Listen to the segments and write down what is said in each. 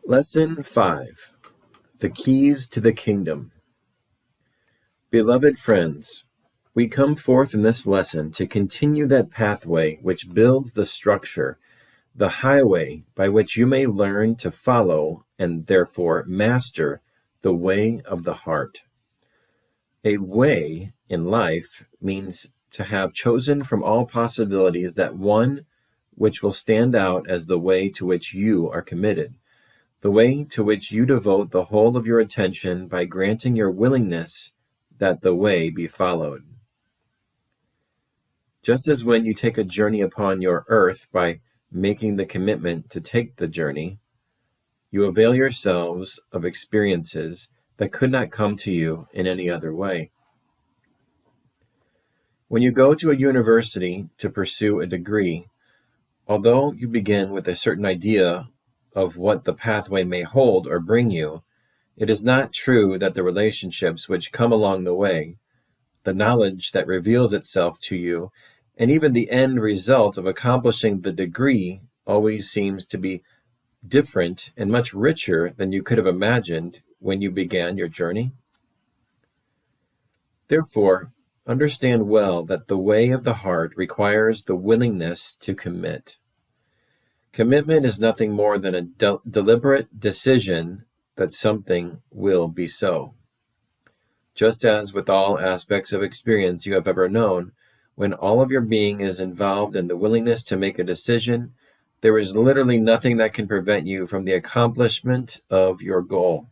Lesson 5. The Keys to the Kingdom. Beloved friends, we come forth in this lesson to continue that pathway which builds the structure, the highway by which you may learn to follow and therefore master the way of the heart. A way in life means to have chosen from all possibilities that one which will stand out as the way to which you are committed, the way to which you devote the whole of your attention by granting your willingness that the way be followed. Just as when you take a journey upon your earth by making the commitment to take the journey, you avail yourselves of experiences that could not come to you in any other way. When you go to a university to pursue a degree, although you begin with a certain idea of what the pathway may hold or bring you, it is not true that the relationships which come along the way, the knowledge that reveals itself to you, and even the end result of accomplishing the degree always seems to be different and much richer than you could have imagined when you began your journey. Therefore, understand well that the way of the heart requires the willingness to commit. Commitment is nothing more than a deliberate decision that something will be so. Just as with all aspects of experience you have ever known, when all of your being is involved in the willingness to make a decision, there is literally nothing that can prevent you from the accomplishment of your goal.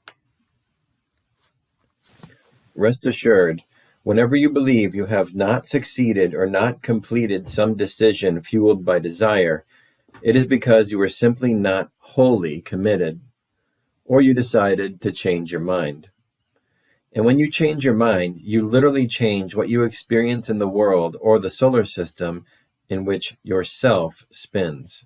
Rest assured, whenever you believe you have not succeeded or not completed some decision fueled by desire, it is because you were simply not wholly committed, or you decided to change your mind. And when you change your mind, you literally change what you experience in the world or the solar system in which yourself spins.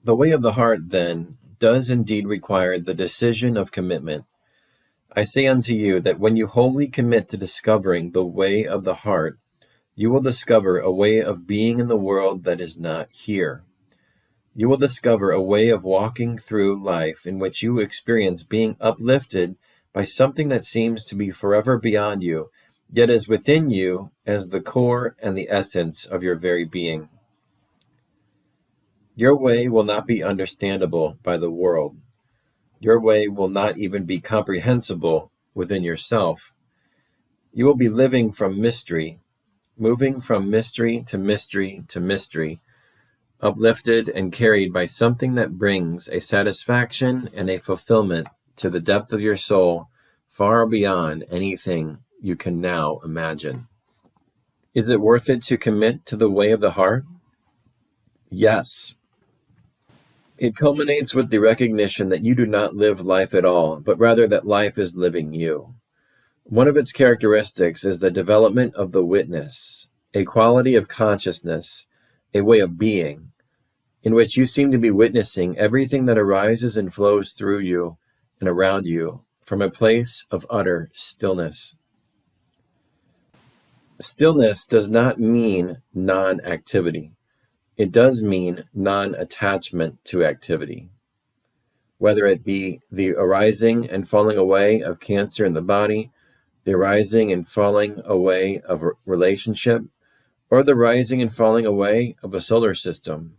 The way of the heart, then, does indeed require the decision of commitment. I say unto you that when you wholly commit to discovering the way of the heart, you will discover a way of being in the world that is not here. You will discover a way of walking through life in which you experience being uplifted by something that seems to be forever beyond you, yet is within you as the core and the essence of your very being. Your way will not be understandable by the world. Your way will not even be comprehensible within yourself. You will be living from mystery, moving from mystery to mystery to mystery, uplifted and carried by something that brings a satisfaction and a fulfillment to the depth of your soul far beyond anything you can now imagine. Is it worth it to commit to the way of the heart? Yes. It culminates with the recognition that you do not live life at all, but rather that life is living you. One of its characteristics is the development of the witness, a quality of consciousness, a way of being, in which you seem to be witnessing everything that arises and flows through you and around you from a place of utter stillness. Stillness does not mean non-activity. It does mean non-attachment to activity. Whether it be the arising and falling away of cancer in the body, the arising and falling away of a relationship, or the rising and falling away of a solar system,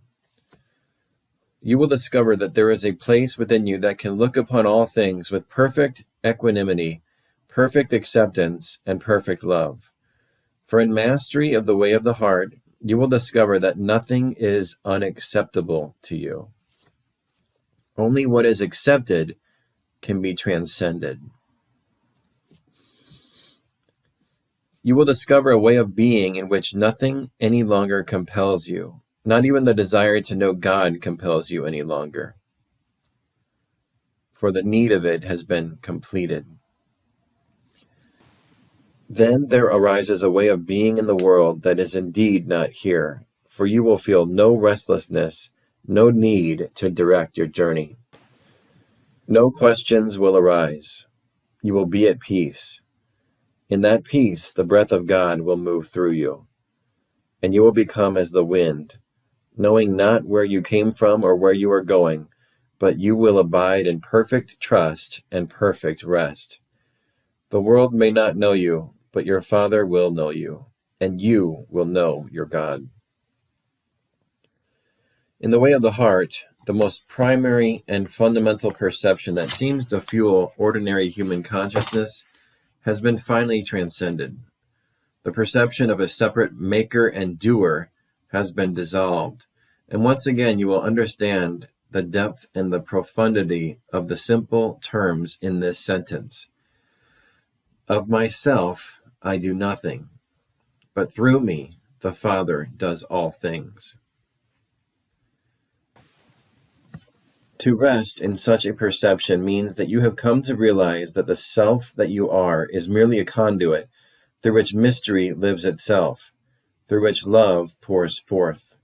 you will discover that there is a place within you that can look upon all things with perfect equanimity, perfect acceptance, and perfect love. For in mastery of the way of the heart, you will discover that nothing is unacceptable to you. Only what is accepted can be transcended. You will discover a way of being in which nothing any longer compels you. Not even the desire to know God compels you any longer, for the need of it has been completed. Then there arises a way of being in the world that is indeed not here, for you will feel no restlessness, no need to direct your journey. No questions will arise. You will be at peace. In that peace, the breath of God will move through you, and you will become as the wind, knowing not where you came from or where you are going, but you will abide in perfect trust and perfect rest. The world may not know you, but your Father will know you, and you will know your God. In the way of the heart, the most primary and fundamental perception that seems to fuel ordinary human consciousness has been finally transcended. The perception of a separate maker and doer has been dissolved, and once again you will understand the depth and the profundity of the simple terms in this sentence. Of myself I do nothing, but through me the Father does all things. To rest in such a perception means that you have come to realize that the self that you are is merely a conduit through which mystery lives itself, through which love pours forth.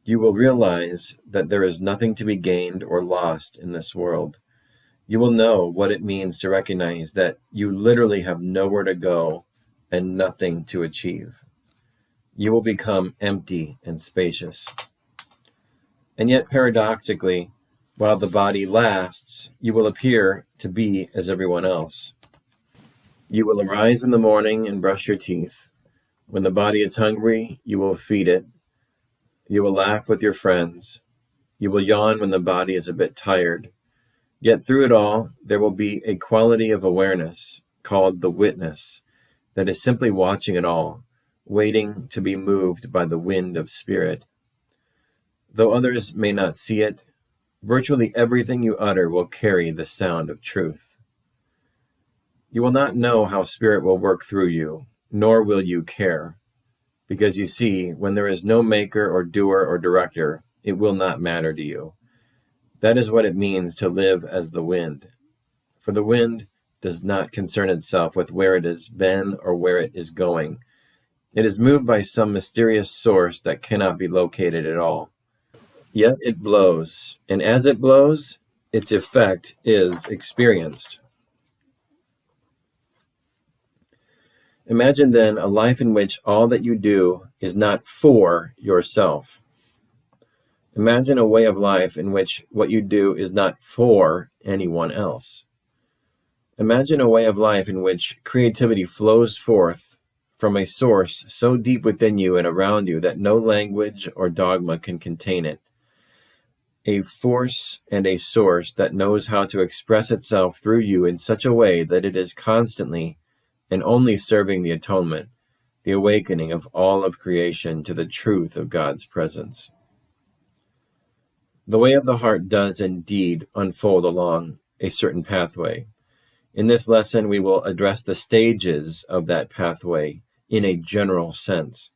You will realize that there is nothing to be gained or lost in this world. You will know what it means to recognize that you literally have nowhere to go and nothing to achieve. You will become empty and spacious. And yet, paradoxically, while the body lasts, you will appear to be as everyone else. You will arise in the morning and brush your teeth. When the body is hungry, you will feed it. You will laugh with your friends. You will yawn when the body is a bit tired. Yet through it all, there will be a quality of awareness called the witness that is simply watching it all, waiting to be moved by the wind of spirit. Though others may not see it, virtually everything you utter will carry the sound of truth. You will not know how spirit will work through you, nor will you care, because you see, when there is no maker or doer or director, it will not matter to you. That is what it means to live as the wind. For the wind does not concern itself with where it has been or where it is going. It is moved by some mysterious source that cannot be located at all. Yet it blows, and as it blows, its effect is experienced. Imagine then a life in which all that you do is not for yourself. Imagine a way of life in which what you do is not for anyone else. Imagine a way of life in which creativity flows forth from a source so deep within you and around you that no language or dogma can contain it. A force and a source that knows how to express itself through you in such a way that it is constantly and only serving the atonement, the awakening of all of creation to the truth of God's presence. The way of the heart does indeed unfold along a certain pathway. In this lesson, we will address the stages of that pathway in a general sense.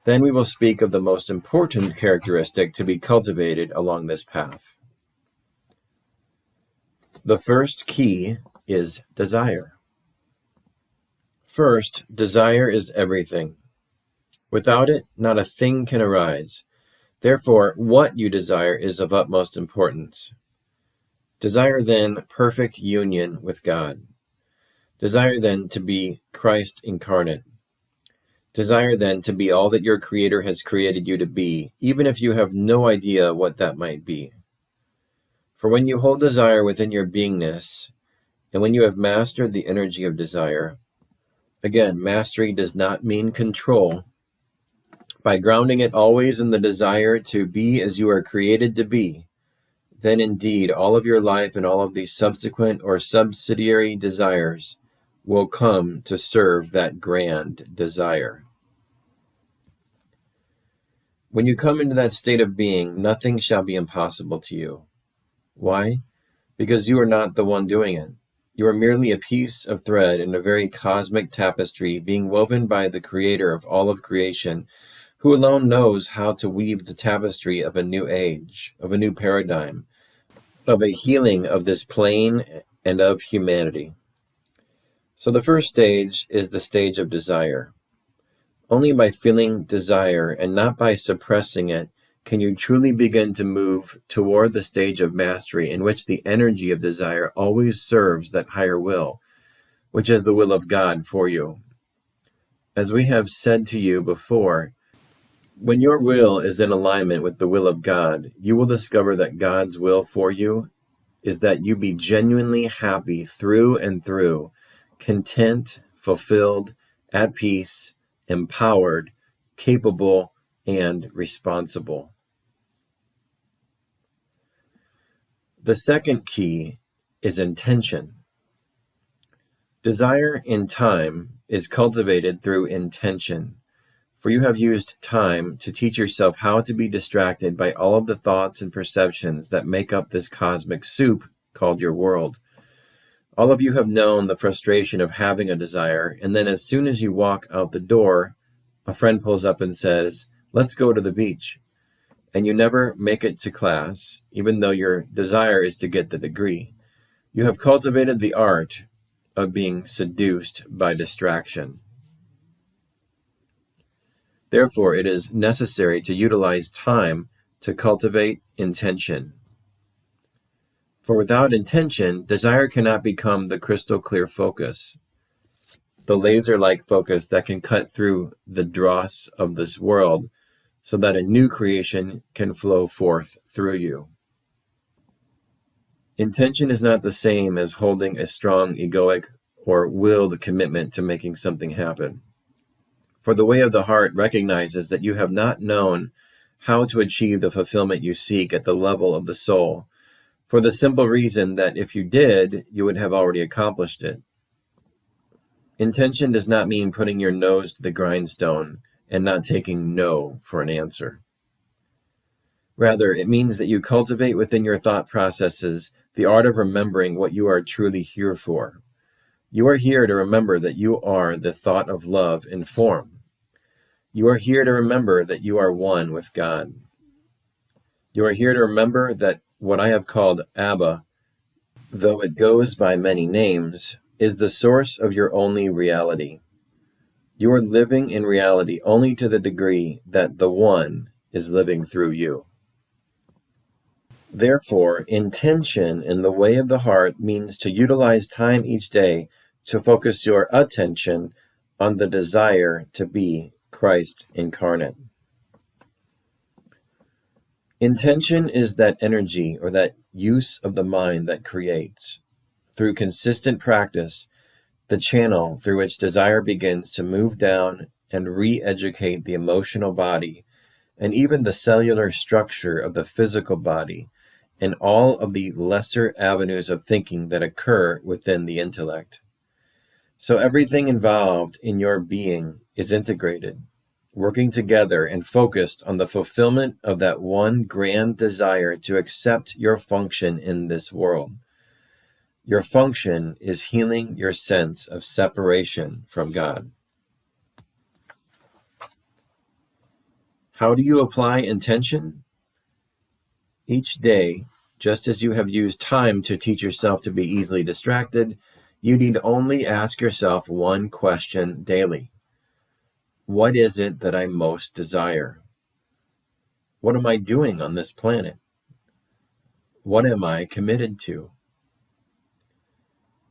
Then we will speak of the most important characteristic to be cultivated along this path. The first key is desire. First, desire is everything. Without it, not a thing can arise. Therefore, what you desire is of utmost importance. Desire then perfect union with God. Desire then to be Christ incarnate. Desire then to be all that your Creator has created you to be, even if you have no idea what that might be. For when you hold desire within your beingness, and when you have mastered the energy of desire, again, mastery does not mean control. By grounding it always in the desire to be as you are created to be, then indeed all of your life and all of these subsequent or subsidiary desires will come to serve that grand desire. When you come into that state of being, nothing shall be impossible to you. Why? Because you are not the one doing it. You are merely a piece of thread in a very cosmic tapestry being woven by the Creator of all of creation, who alone knows how to weave the tapestry of a new age, of a new paradigm, of a healing of this plane and of humanity. So the first stage is the stage of desire. Only by feeling desire and not by suppressing it can you truly begin to move toward the stage of mastery in which the energy of desire always serves that higher will, which is the will of God for you. As we have said to you before, When your will is in alignment with the will of God, you will discover that God's will for you is that you be genuinely happy through and through, content, fulfilled, at peace, empowered, capable, and responsible. The second key is intention. Desire in time is cultivated through intention, for you have used time to teach yourself how to be distracted by all of the thoughts and perceptions that make up this cosmic soup called your world. All of you have known the frustration of having a desire, and then as soon as you walk out the door, a friend pulls up and says, "Let's go to the beach." And you never make it to class, even though your desire is to get the degree. You have cultivated the art of being seduced by distraction. Therefore, it is necessary to utilize time to cultivate intention. For without intention, desire cannot become the crystal clear focus, the laser-like focus that can cut through the dross of this world so that a new creation can flow forth through you. Intention is not the same as holding a strong egoic or willed commitment to making something happen. For the way of the heart recognizes that you have not known how to achieve the fulfillment you seek at the level of the soul, for the simple reason that if you did, you would have already accomplished it. Intention does not mean putting your nose to the grindstone and not taking no for an answer. Rather, it means that you cultivate within your thought processes the art of remembering what you are truly here for. You are here to remember that you are the thought of love in form. You are here to remember that you are one with God. You are here to remember that what I have called Abba, though it goes by many names, is the source of your only reality. You are living in reality only to the degree that the One is living through you. Therefore, intention in the way of the heart means to utilize time each day to focus your attention on the desire to be Christ incarnate. Intention is that energy or that use of the mind that creates, through consistent practice, the channel through which desire begins to move down and re-educate the emotional body and even the cellular structure of the physical body and all of the lesser avenues of thinking that occur within the intellect. So everything involved in your being is integrated, working together and focused on the fulfillment of that one grand desire to accept your function in this world. Your function is healing your sense of separation from God. How do you apply intention? Each day, just as you have used time to teach yourself to be easily distracted, you need only ask yourself one question daily. What is it that I most desire? What am I doing on this planet? What am I committed to?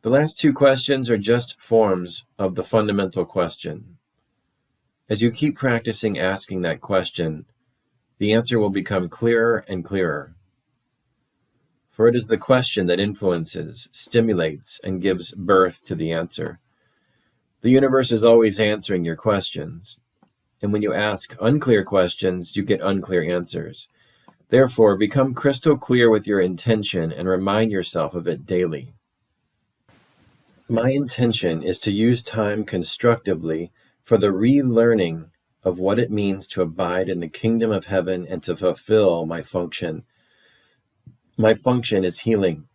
The last two questions are just forms of the fundamental question. As you keep practicing asking that question, the answer will become clearer and clearer. For it is the question that influences, stimulates, and gives birth to the answer. The universe is always answering your questions, and when you ask unclear questions, you get unclear answers. Therefore, become crystal clear with your intention and remind yourself of it daily. My intention is to use time constructively for the relearning of what it means to abide in the kingdom of heaven and to fulfill my function. My function is healing,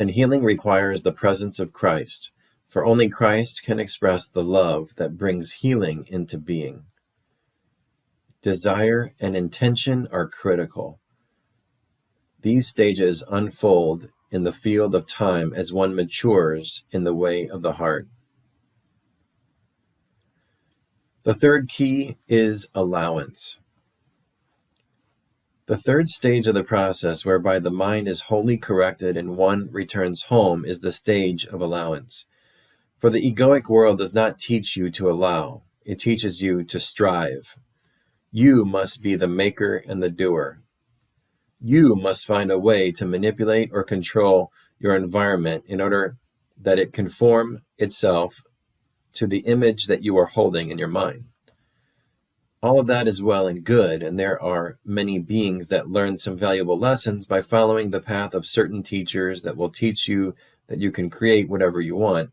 and healing requires the presence of Christ, for only Christ can express the love that brings healing into being. Desire and intention are critical. These stages unfold in the field of time as one matures in the way of the heart. The third key is allowance. The third stage of the process whereby the mind is wholly corrected and one returns home is the stage of allowance. For the egoic world does not teach you to allow, it teaches you to strive. You must be the maker and the doer. You must find a way to manipulate or control your environment in order that it conform itself to the image that you are holding in your mind. All of that is well and good, and there are many beings that learn some valuable lessons by following the path of certain teachers that will teach you that you can create whatever you want.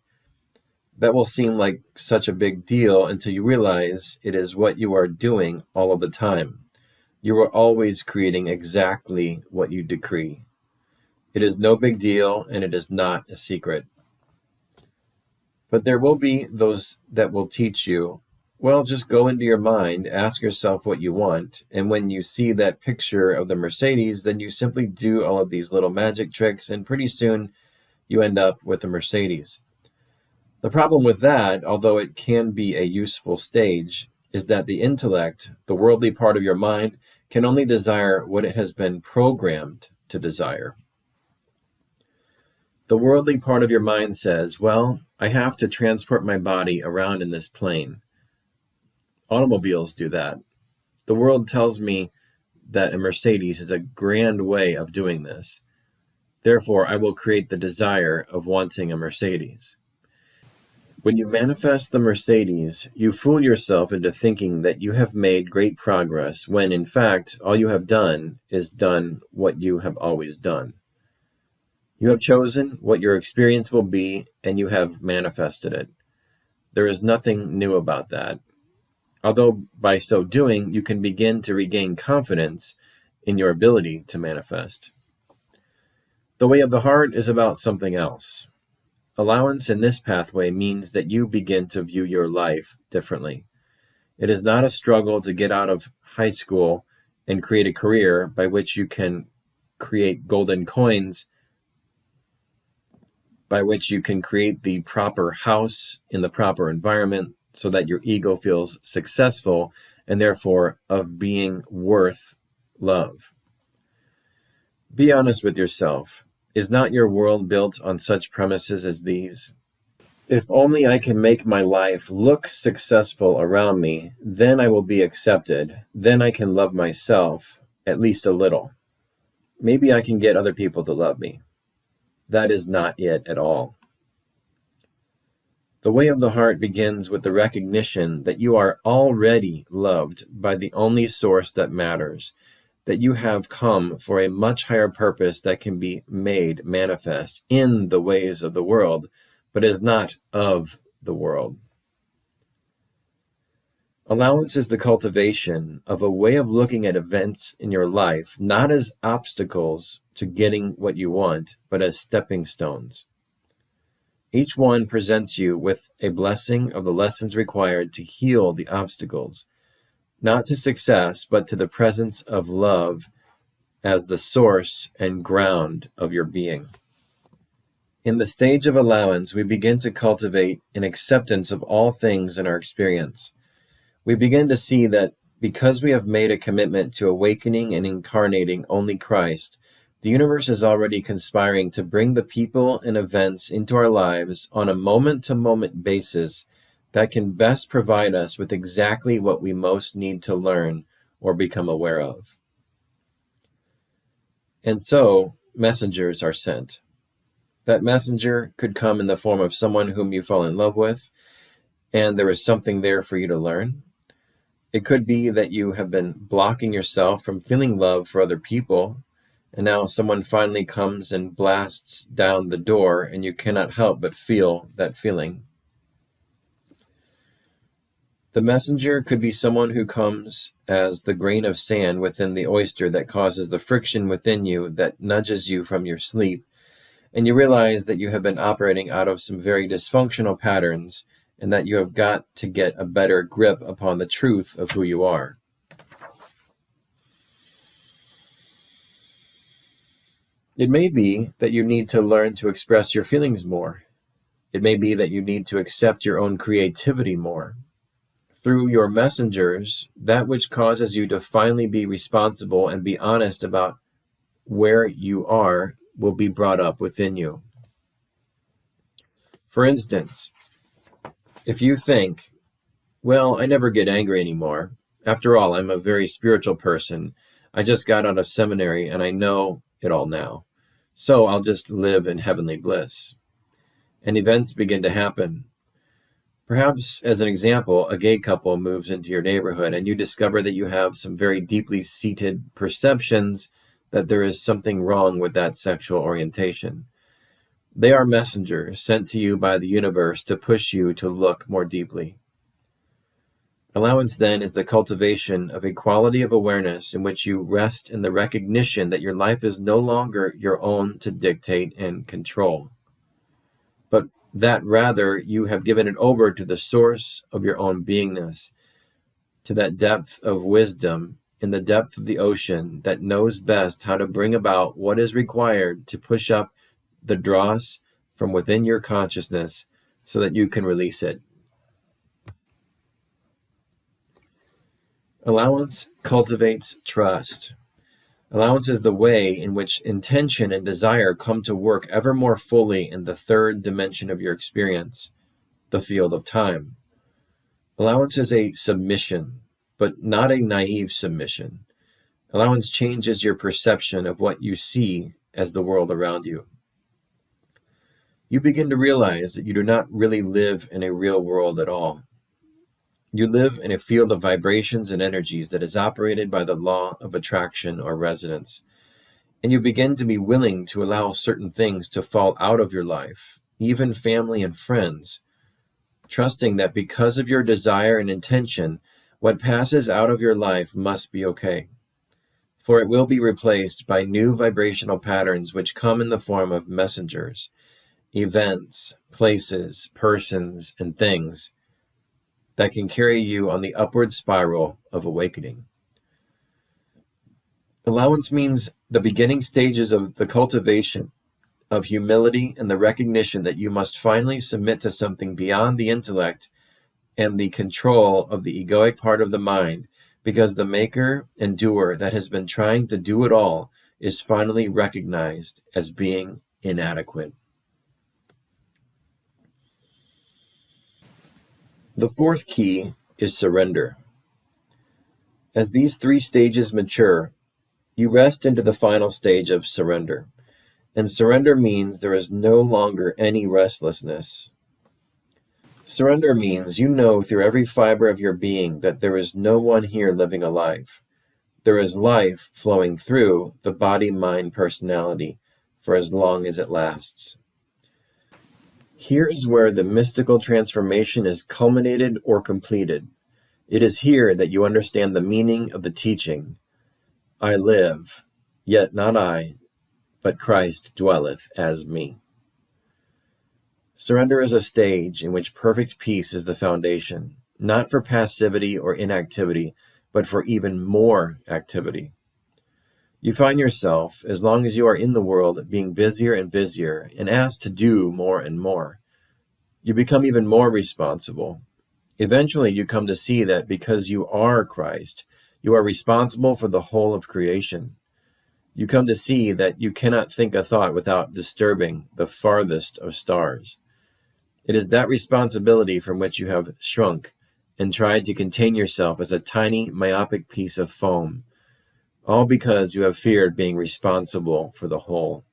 That will seem like such a big deal until you realize it is what you are doing all of the time. You are always creating exactly what you decree. It is no big deal, and it is not a secret. But there will be those that will teach you, well, just go into your mind, ask yourself what you want, and when you see that picture of the Mercedes, then you simply do all of these little magic tricks, and pretty soon you end up with a Mercedes. The problem with that, although it can be a useful stage, is that the intellect, the worldly part of your mind, can only desire what it has been programmed to desire. The worldly part of your mind says, well, I have to transport my body around in this plane. Automobiles do that. The world tells me that a Mercedes is a grand way of doing this. Therefore, I will create the desire of wanting a Mercedes. When you manifest the Mercedes, you fool yourself into thinking that you have made great progress when, in fact, all you have done is done what you have always done. You have chosen what your experience will be, and you have manifested it. There is nothing new about that. Although by so doing, you can begin to regain confidence in your ability to manifest. The way of the heart is about something else. Allowance in this pathway means that you begin to view your life differently. It is not a struggle to get out of high school and create a career by which you can create golden coins, by which you can create the proper house in the proper environment so that your ego feels successful and therefore of being worth love. Be honest with yourself. Is not your world built on such premises as these? If only I can make my life look successful around me, then I will be accepted. Then I can love myself, at least a little. Maybe I can get other people to love me. That is not it at all. The way of the heart begins with the recognition that you are already loved by the only source that matters, that you have come for a much higher purpose that can be made manifest in the ways of the world, but is not of the world. Allowance is the cultivation of a way of looking at events in your life, not as obstacles to getting what you want, but as stepping stones. Each one presents you with a blessing of the lessons required to heal the obstacles, not to success, but to the presence of love as the source and ground of your being. In the stage of allowance, we begin to cultivate an acceptance of all things in our experience. We begin to see that because we have made a commitment to awakening and incarnating only Christ, the universe is already conspiring to bring the people and events into our lives on a moment-to-moment basis that can best provide us with exactly what we most need to learn or become aware of. And so, messengers are sent. That messenger could come in the form of someone whom you fall in love with, and there is something there for you to learn. It could be that you have been blocking yourself from feeling love for other people, and now someone finally comes and blasts down the door, and you cannot help but feel that feeling. The messenger could be someone who comes as the grain of sand within the oyster that causes the friction within you that nudges you from your sleep, and you realize that you have been operating out of some very dysfunctional patterns and that you have got to get a better grip upon the truth of who you are. It may be that you need to learn to express your feelings more. It may be that you need to accept your own creativity more. Through your messengers, that which causes you to finally be responsible and be honest about where you are will be brought up within you. For instance, if you think, well, I never get angry anymore, After all, I'm a very spiritual person. I just got out of seminary and I know it all now. So I'll just live in heavenly bliss. And events begin to happen. Perhaps, as an example, a gay couple moves into your neighborhood and you discover that you have some very deeply seated perceptions that there is something wrong with that sexual orientation. They are messengers sent to you by the universe to push you to look more deeply. Allowance, then, is the cultivation of a quality of awareness in which you rest in the recognition that your life is no longer your own to dictate and control, but that rather you have given it over to the source of your own beingness, to that depth of wisdom in the depth of the ocean that knows best how to bring about what is required to push up the dross from within your consciousness so that you can release it. Allowance cultivates trust. Allowance is the way in which intention and desire come to work ever more fully in the third dimension of your experience, the field of time. Allowance is a submission, but not a naive submission. Allowance changes your perception of what you see as the world around you. You begin to realize that you do not really live in a real world at all. You live in a field of vibrations and energies that is operated by the law of attraction or resonance. And you begin to be willing to allow certain things to fall out of your life, even family and friends, trusting that because of your desire and intention, what passes out of your life must be okay. For it will be replaced by new vibrational patterns which come in the form of messengers, events, places, persons, and things that can carry you on the upward spiral of awakening. Allowance means the beginning stages of the cultivation of humility and the recognition that you must finally submit to something beyond the intellect and the control of the egoic part of the mind, because the maker and doer that has been trying to do it all is finally recognized as being inadequate. The fourth key is surrender. As these three stages mature, you rest into the final stage of surrender. And surrender means there is no longer any restlessness. Surrender means you know through every fiber of your being that there is no one here living a life. There is life flowing through the body, mind, personality for as long as it lasts. Here is where the mystical transformation is culminated or completed. It is here that you understand the meaning of the teaching, I live, yet not I, but Christ dwelleth as me. Surrender is a stage in which perfect peace is the foundation, not for passivity or inactivity, but for even more activity. You find yourself, as long as you are in the world, being busier and busier and asked to do more and more. You become even more responsible. Eventually, you come to see that because you are Christ, you are responsible for the whole of creation. You come to see that you cannot think a thought without disturbing the farthest of stars. It is that responsibility from which you have shrunk and tried to contain yourself as a tiny, myopic piece of foam, all because you have feared being responsible for the whole.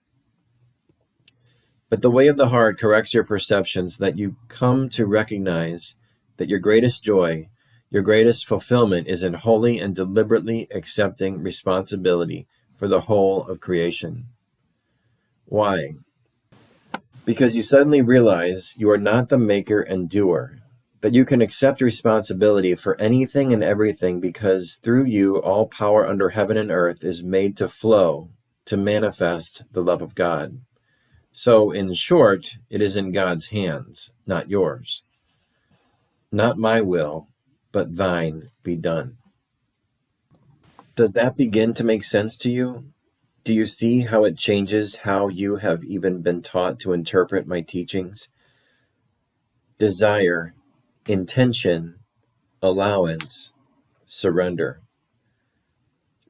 But the way of the heart corrects your perception so that you come to recognize that your greatest joy, your greatest fulfillment is in wholly and deliberately accepting responsibility for the whole of creation. Why? Because you suddenly realize you are not the maker and doer, that you can accept responsibility for anything and everything because through you all power under heaven and earth is made to flow, to manifest the love of God. So, in short, it is in God's hands, not yours. Not my will, but thine be done. Does that begin to make sense to you? Do you see how it changes how you have even been taught to interpret my teachings? Desire, intention, allowance, surrender.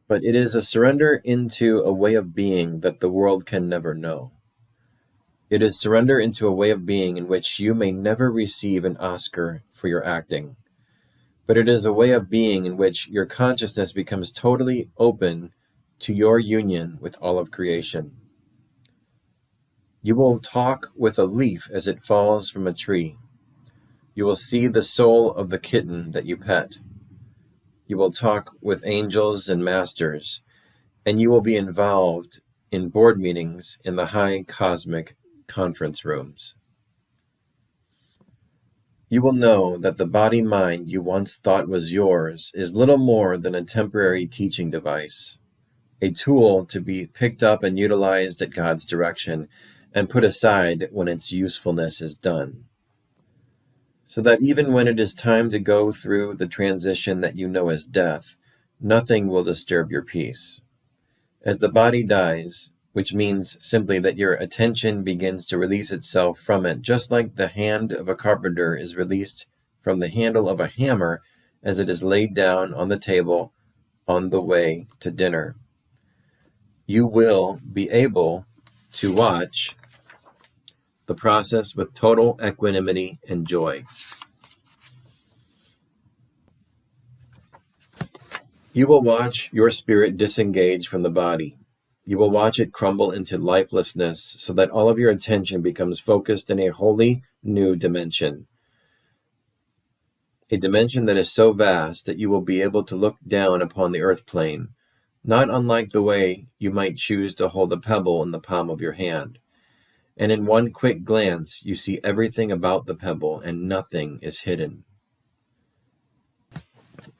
But it is a surrender into a way of being that the world can never know. It is surrender into a way of being in which you may never receive an Oscar for your acting. but it is a way of being in which your consciousness becomes totally open to your union with all of creation. You will talk with a leaf as it falls from a tree. You will see the soul of the kitten that you pet. You will talk with angels and masters, and you will be involved in board meetings in the high cosmic conference rooms. You will know that the body-mind you once thought was yours is little more than a temporary teaching device, a tool to be picked up and utilized at God's direction and put aside when its usefulness is done. So that even when it is time to go through the transition that you know as death, nothing will disturb your peace. As the body dies, which means simply that your attention begins to release itself from it, just like the hand of a carpenter is released from the handle of a hammer as it is laid down on the table on the way to dinner. You will be able to watch the process with total equanimity and joy. You will watch your spirit disengage from the body. You will watch it crumble into lifelessness so that all of your attention becomes focused in a wholly new dimension. A dimension that is so vast that you will be able to look down upon the earth plane, not unlike the way you might choose to hold a pebble in the palm of your hand. And in one quick glance, you see everything about the pebble and nothing is hidden.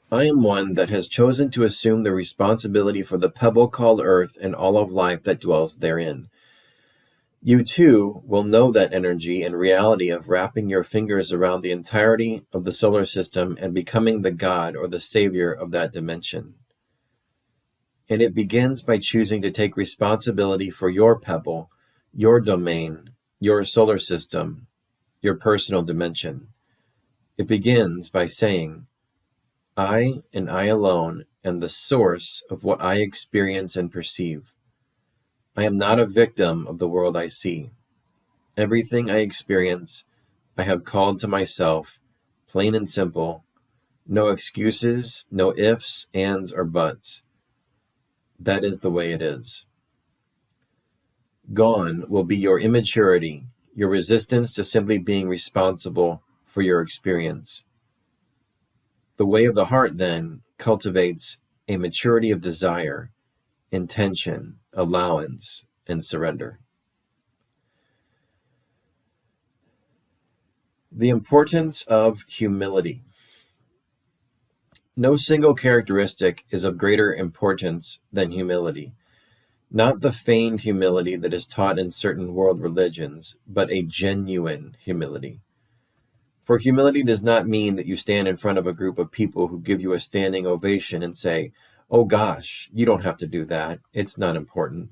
I am one that has chosen to assume the responsibility for the pebble called Earth and all of life that dwells therein. You too will know that energy and reality of wrapping your fingers around the entirety of the solar system and becoming the God or the savior of that dimension. And it begins by choosing to take responsibility for your pebble, your domain, your solar system, your personal dimension. It begins by saying, I and I alone am the source of what I experience and perceive. I am not a victim of the world I see. Everything I experience, I have called to myself, plain and simple, no excuses, no ifs, ands, or buts. That is the way it is. Gone will be your immaturity, your resistance to simply being responsible for your experience. The way of the heart, then, cultivates a maturity of desire, intention, allowance, and surrender. The importance of humility. No single characteristic is of greater importance than humility. Not the feigned humility that is taught in certain world religions, but a genuine humility. For humility does not mean that you stand in front of a group of people who give you a standing ovation and say, oh gosh, you don't have to do that. It's not important.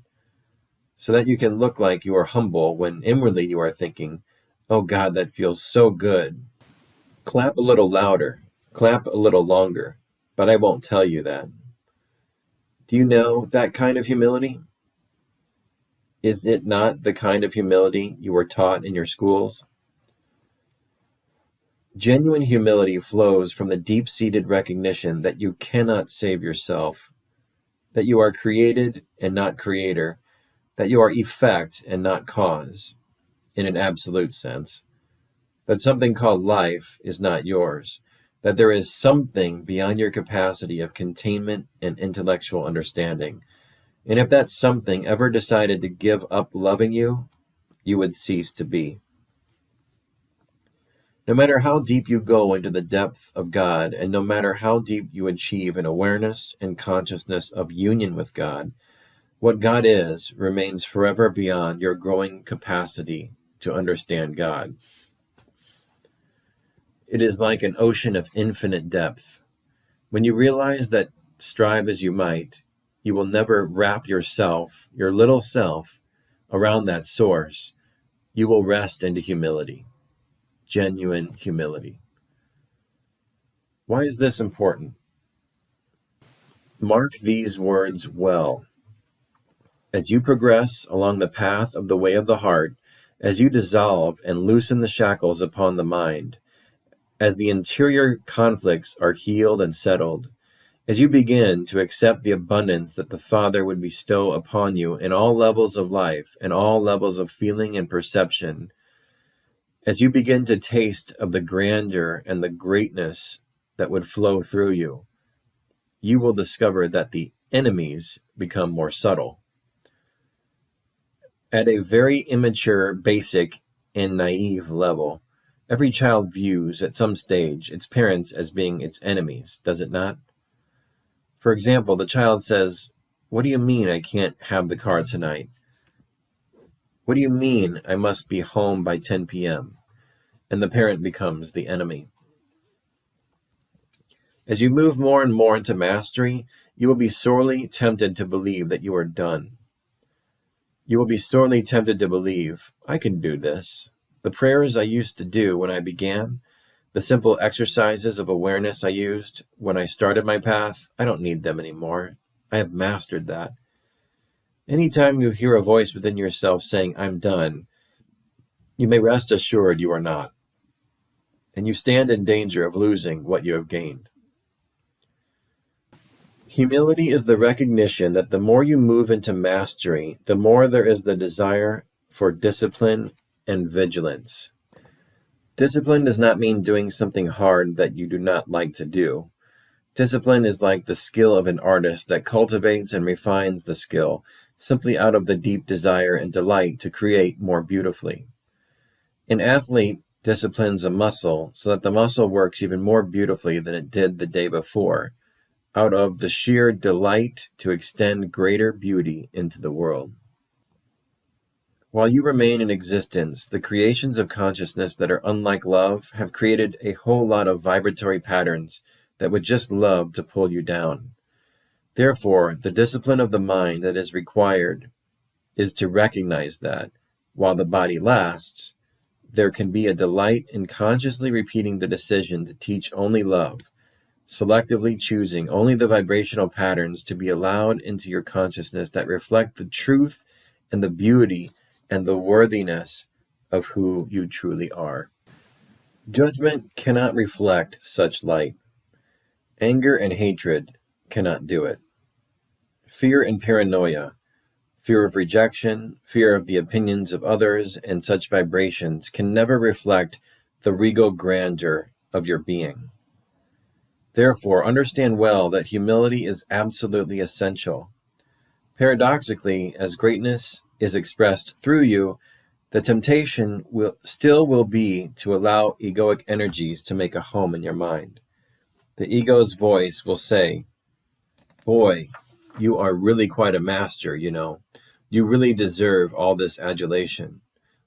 So that you can look like you are humble when inwardly you are thinking, oh God, that feels so good. Clap a little louder, clap a little longer, but I won't tell you that. Do you know that kind of humility? Is it not the kind of humility you were taught in your schools? Genuine humility flows from the deep-seated recognition that you cannot save yourself, that you are created and not creator, that you are effect and not cause, in an absolute sense, that something called life is not yours, that there is something beyond your capacity of containment and intellectual understanding, and if that something ever decided to give up loving you, you would cease to be. No matter how deep you go into the depth of God, and no matter how deep you achieve an awareness and consciousness of union with God, what God is remains forever beyond your growing capacity to understand God. It is like an ocean of infinite depth. When you realize that, strive as you might, you will never wrap yourself, your little self, around that source. You will rest into humility. Genuine humility. Why is this important? Mark these words well. As you progress along the path of the way of the heart, as you dissolve and loosen the shackles upon the mind, as the interior conflicts are healed and settled, as you begin to accept the abundance that the Father would bestow upon you in all levels of life and all levels of feeling and perception, as you begin to taste of the grandeur and the greatness that would flow through you, you will discover that the enemies become more subtle. At a very immature, basic, and naive level, every child views at some stage its parents as being its enemies, does it not? For example, the child says, "What do you mean I can't have the car tonight? What do you mean I must be home by 10 p.m.?" And the parent becomes the enemy. As you move more and more into mastery, you will be sorely tempted to believe that you are done. You will be sorely tempted to believe, "I can do this. The prayers I used to do when I began, the simple exercises of awareness I used when I started my path, I don't need them anymore. I have mastered that." Anytime you hear a voice within yourself saying, "I'm done," you may rest assured you are not, and you stand in danger of losing what you have gained. Humility is the recognition that the more you move into mastery, the more there is the desire for discipline and vigilance. Discipline does not mean doing something hard that you do not like to do. Discipline is like the skill of an artist that cultivates and refines the skill simply out of the deep desire and delight to create more beautifully. An athlete disciplines a muscle so that the muscle works even more beautifully than it did the day before, out of the sheer delight to extend greater beauty into the world. While you remain in existence, the creations of consciousness that are unlike love have created a whole lot of vibratory patterns that would just love to pull you down. Therefore, the discipline of the mind that is required is to recognize that, while the body lasts, there can be a delight in consciously repeating the decision to teach only love, selectively choosing only the vibrational patterns to be allowed into your consciousness that reflect the truth and the beauty and the worthiness of who you truly are. Judgment cannot reflect such light. Anger and hatred cannot do it. Fear and paranoia, fear of rejection, fear of the opinions of others, and such vibrations can never reflect the regal grandeur of your being. Therefore, understand well that humility is absolutely essential. Paradoxically, as greatness is expressed through you, the temptation will be to allow egoic energies to make a home in your mind. The ego's voice will say, "Boy, you are really quite a master, you know. You really deserve all this adulation.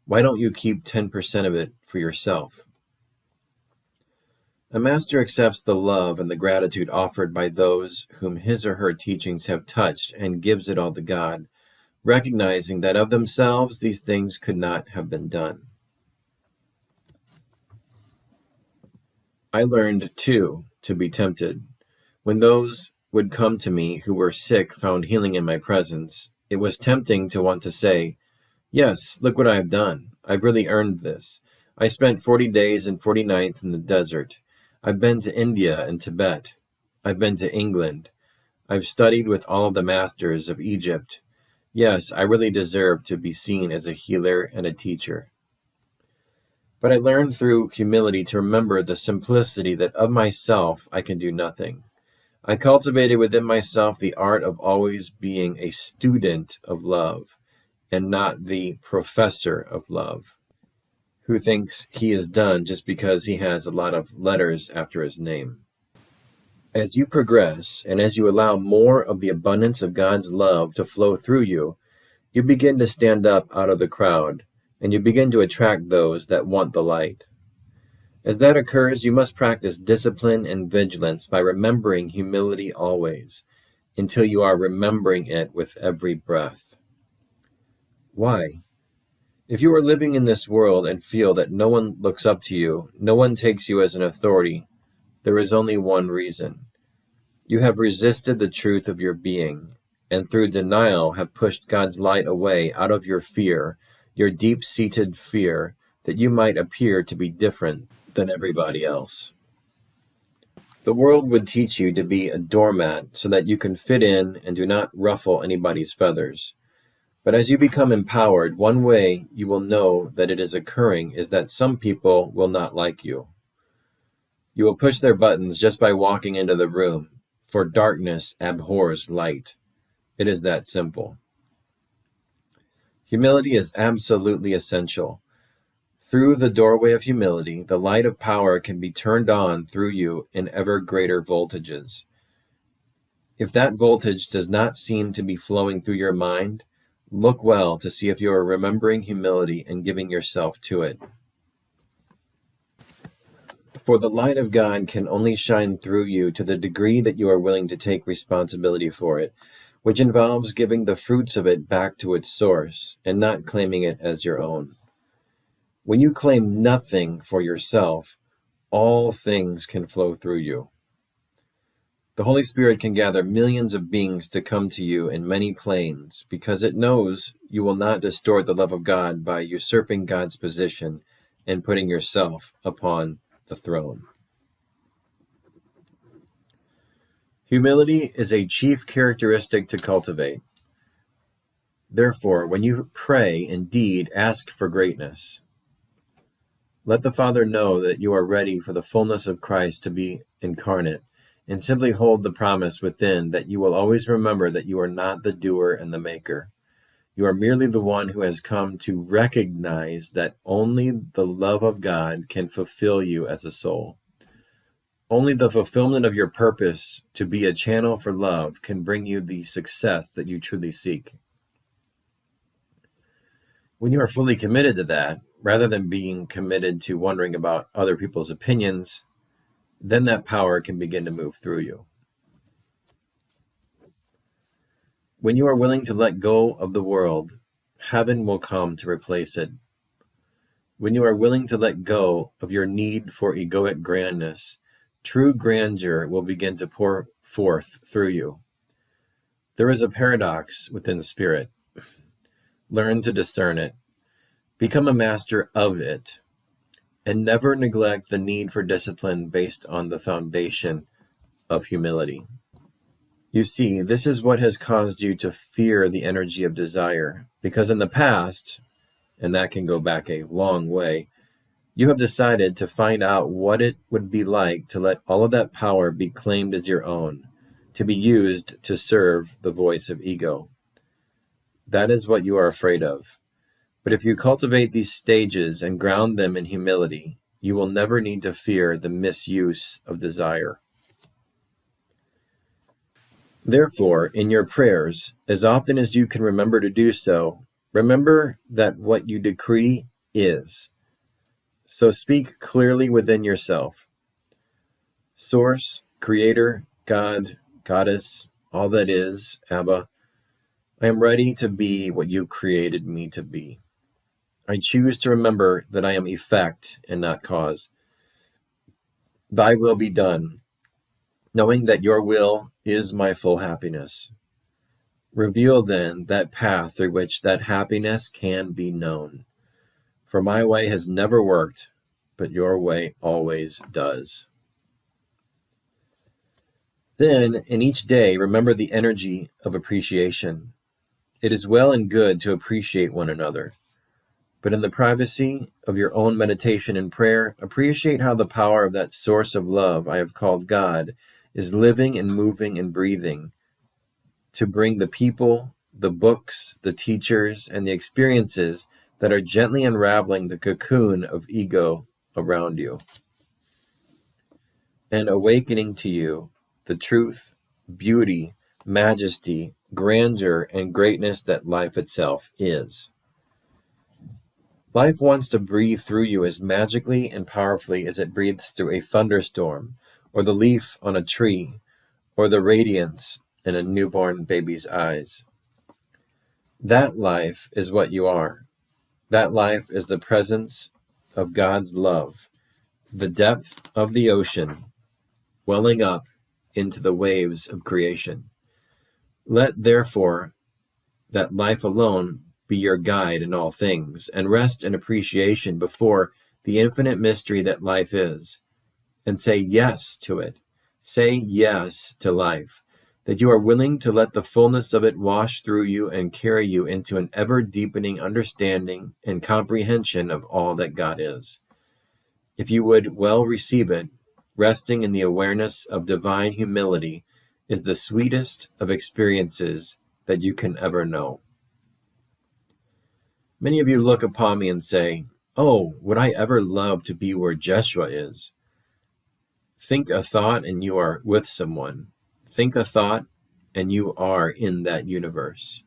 Why don't you keep 10% of it for yourself?" A master accepts the love and the gratitude offered by those whom his or her teachings have touched and gives it all to God, recognizing that of themselves these things could not have been done. I learned, too, to be tempted. When those would come to me who were sick found healing in my presence, it was tempting to want to say, "Yes, look what I have done. I've really earned this. I spent 40 days and 40 nights in the desert. I've been to India and Tibet. I've been to England. I've studied with all of the masters of Egypt. Yes, I really deserve to be seen as a healer and a teacher." But I learned through humility to remember the simplicity that of myself I can do nothing. I cultivated within myself the art of always being a student of love and not the professor of love, who thinks he is done just because he has a lot of letters after his name. As you progress and as you allow more of the abundance of God's love to flow through you, you begin to stand up out of the crowd, and you begin to attract those that want the light. As that occurs, you must practice discipline and vigilance by remembering humility always, until you are remembering it with every breath. Why? If you are living in this world and feel that no one looks up to you, no one takes you as an authority, there is only one reason. You have resisted the truth of your being, and through denial have pushed God's light away out of your fear, your deep-seated fear that you might appear to be different than everybody else. The world would teach you to be a doormat so that you can fit in and do not ruffle anybody's feathers. But as you become empowered, one way you will know that it is occurring is that some people will not like you. You will push their buttons just by walking into the room, for darkness abhors light. It is that simple. Humility is absolutely essential. Through the doorway of humility, the light of power can be turned on through you in ever greater voltages. If that voltage does not seem to be flowing through your mind, look well to see if you are remembering humility and giving yourself to it. For the light of God can only shine through you to the degree that you are willing to take responsibility for it, which involves giving the fruits of it back to its source and not claiming it as your own. When you claim nothing for yourself, all things can flow through you. The Holy Spirit can gather millions of beings to come to you in many planes because it knows you will not distort the love of God by usurping God's position and putting yourself upon the throne. Humility is a chief characteristic to cultivate. Therefore, when you pray, indeed, ask for greatness. Let the Father know that you are ready for the fullness of Christ to be incarnate, and simply hold the promise within that you will always remember that you are not the doer and the maker. You are merely the one who has come to recognize that only the love of God can fulfill you as a soul. Only the fulfillment of your purpose to be a channel for love can bring you the success that you truly seek. When you are fully committed to that, rather than being committed to wondering about other people's opinions, then that power can begin to move through you. When you are willing to let go of the world, heaven will come to replace it. When you are willing to let go of your need for egoic grandness, true grandeur will begin to pour forth through you. There is a paradox within spirit. Learn to discern it. Become a master of it. And never neglect the need for discipline based on the foundation of humility. You see, this is what has caused you to fear the energy of desire, because in the past, and that can go back a long way, you have decided to find out what it would be like to let all of that power be claimed as your own, to be used to serve the voice of ego. That is what you are afraid of. But if you cultivate these stages and ground them in humility, you will never need to fear the misuse of desire. Therefore, in your prayers, as often as you can remember to do so, remember that what you decree is. So speak clearly within yourself. Source, Creator, God, Goddess, all that is, Abba, I am ready to be what you created me to be. I choose to remember that I am effect and not cause. Thy will be done, knowing that your will is my full happiness. Reveal then that path through which that happiness can be known. For my way has never worked, but your way always does. Then, in each day, remember the energy of appreciation. It is well and good to appreciate one another. But in the privacy of your own meditation and prayer, appreciate how the power of that source of love I have called God is living and moving and breathing to bring the people, the books, the teachers, and the experiences that are gently unraveling the cocoon of ego around you and awakening to you the truth, beauty, majesty, grandeur, and greatness that life itself is. Life wants to breathe through you as magically and powerfully as it breathes through a thunderstorm, or the leaf on a tree, or the radiance in a newborn baby's eyes. That life is what you are. That life is the presence of God's love, the depth of the ocean, welling up into the waves of creation. Let, therefore, that life alone be your guide in all things, and rest in appreciation before the infinite mystery that life is, and say yes to it. Say yes to life, that you are willing to let the fullness of it wash through you and carry you into an ever-deepening understanding and comprehension of all that God is. If you would well receive it, resting in the awareness of divine humility is the sweetest of experiences that you can ever know. Many of you look upon me and say, "Oh, would I ever love to be where Jeshua is?" Think a thought and you are with someone. Think a thought and you are in that universe.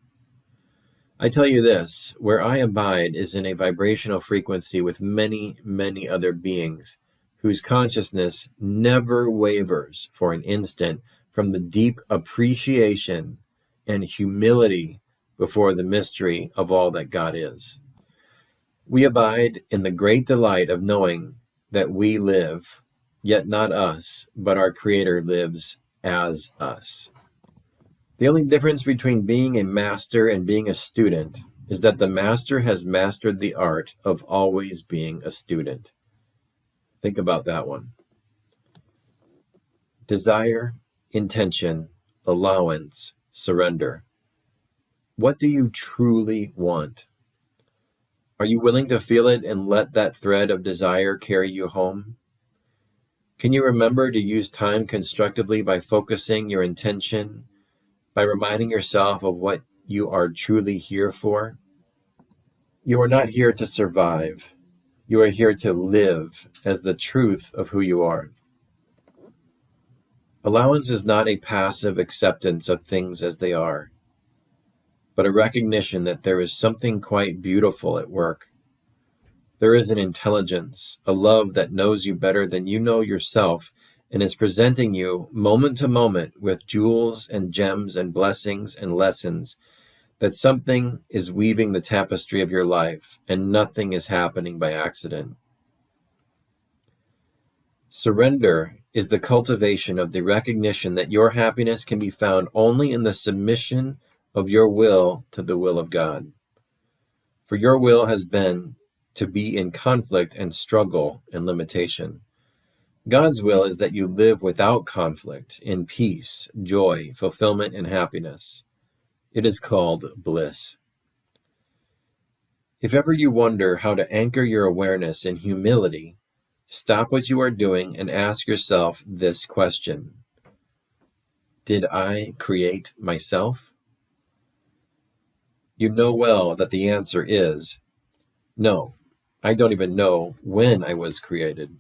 I tell you this, where I abide is in a vibrational frequency with many, many other beings whose consciousness never wavers for an instant from the deep appreciation and humility before the mystery of all that God is. We abide in the great delight of knowing that we live, yet not us, but our Creator lives as us. The only difference between being a master and being a student is that the master has mastered the art of always being a student. Think about that one. Desire, intention, allowance, surrender. What do you truly want? Are you willing to feel it and let that thread of desire carry you home? Can you remember to use time constructively by focusing your intention, by reminding yourself of what you are truly here for? You are not here to survive. You are here to live as the truth of who you are. Allowance is not a passive acceptance of things as they are, but a recognition that there is something quite beautiful at work. There is an intelligence, a love that knows you better than you know yourself, and is presenting you moment to moment with jewels and gems and blessings and lessons, that something is weaving the tapestry of your life and nothing is happening by accident. Surrender is the cultivation of the recognition that your happiness can be found only in the submission of your will to the will of God. For your will has been to be in conflict and struggle and limitation. God's will is that you live without conflict, in peace, joy, fulfillment, and happiness. It is called bliss. If ever you wonder how to anchor your awareness in humility, stop what you are doing and ask yourself this question: did I create myself? You know well that the answer is no. I don't even know when I was created.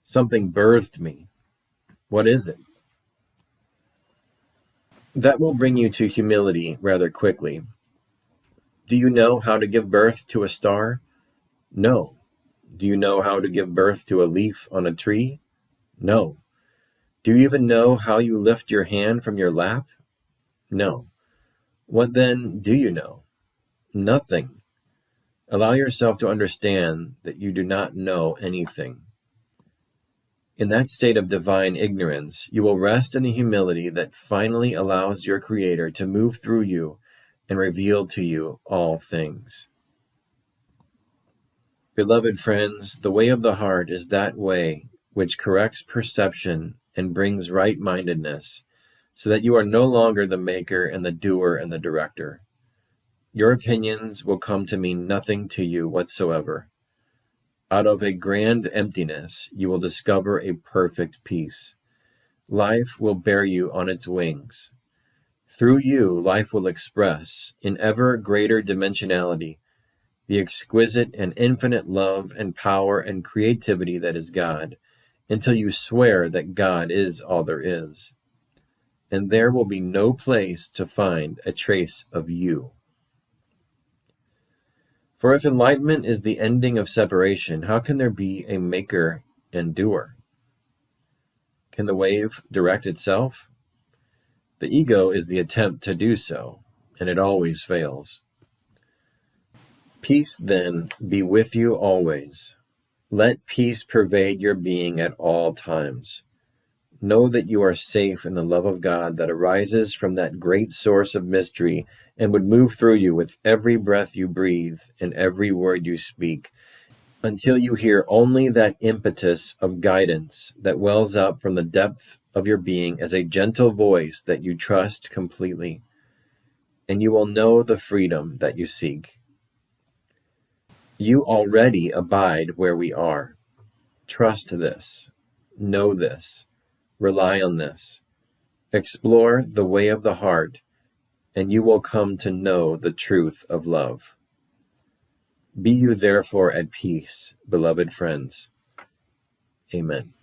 Something birthed me. What is it? That will bring you to humility rather quickly. Do you know how to give birth to a star? No. Do you know how to give birth to a leaf on a tree? No. Do you even know how you lift your hand from your lap? No. What then do you know? Nothing. Allow yourself to understand that you do not know anything. In that state of divine ignorance, you will rest in the humility that finally allows your Creator to move through you and reveal to you all things. Beloved friends, the way of the heart is that way which corrects perception and brings right-mindedness, so that you are no longer the maker and the doer and the director. Your opinions will come to mean nothing to you whatsoever. Out of a grand emptiness, you will discover a perfect peace. Life will bear you on its wings. Through you, life will express, in ever greater dimensionality, the exquisite and infinite love and power and creativity that is God, until you swear that God is all there is. And there will be no place to find a trace of you. For if enlightenment is the ending of separation, how can there be a maker and doer? Can the wave direct itself? The ego is the attempt to do so, and it always fails. Peace, then, be with you always. Let peace pervade your being at all times. Know that you are safe in the love of God that arises from that great source of mystery and would move through you with every breath you breathe and every word you speak, until you hear only that impetus of guidance that wells up from the depth of your being as a gentle voice that you trust completely, and you will know the freedom that you seek. You already abide where we are. Trust this, know this, rely on this. Explore the way of the heart, and you will come to know the truth of love. Be you therefore at peace, beloved friends. Amen.